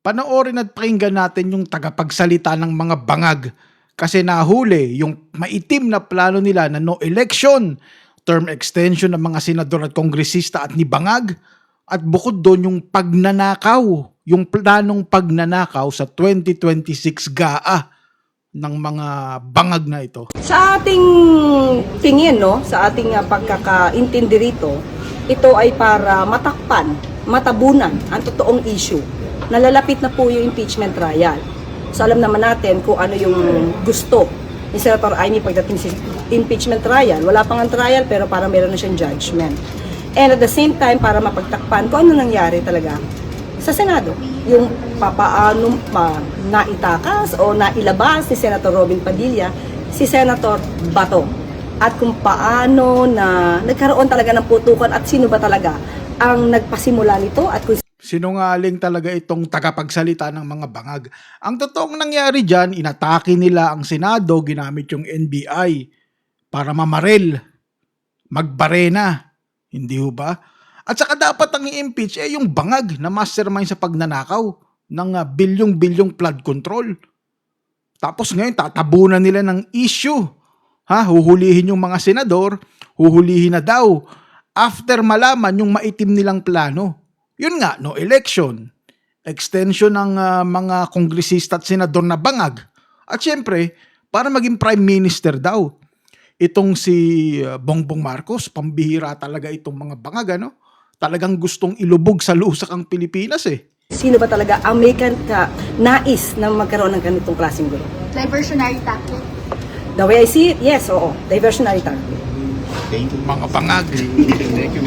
Panoorin at pakinggan natin yung tagapagsalita ng mga bangag kasi nahuli yung maitim na plano nila na no election, term extension ng mga senador at kongresista at ni bangag, at bukod doon yung pagnanakaw, yung planong pagnanakaw sa 2026 GAA ng mga bangag na ito. Sa ating tingin, no, sa ating pagkakaintindi rito, ito ay para matakpan, matabunan ang totoong issue. Nalalapit na po yung impeachment trial. So alam naman natin kung ano yung gusto ni Senator Amy pagdating sa impeachment trial. Wala pang ang trial pero parang meron na siyang judgment. And at the same time, para mapagtakpan kung ano nangyari talaga sa Senado. Yung papaano naitakas o nailabas ni Senator Robin Padilla si Senator Bato. At kung paano na nagkaroon talaga ng putukan at sino ba talaga ang nagpasimula nito at kung Sinungaling talaga itong tagapagsalita ng mga bangag. Ang totoong nangyari dyan, inatake nila ang Senado, ginamit yung NBI para mamaril, magbarena. Hindi ho ba? At saka dapat ang i-impeach yung bangag na mastermind sa pagnanakaw ng bilyong-bilyong flood control. Tapos ngayon, tatabunan nila ng issue. Huhulihin yung mga senador, huhulihin na daw. After malaman yung maitim nilang plano. Yun nga, no election, extension ng mga kongresista at senador na bangag. At syempre, para maging prime minister daw. Itong si Bongbong Marcos, pambihira talaga itong mga bangag, ano? Talagang gustong ilubog sa lusak ang Pilipinas sino ba talaga ang may nais na magkaroon ng ganitong klaseng gulo? Diversionary tactic. The way I see it, yes, oo, diversionary tactic. Mga bangag. Thank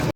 you.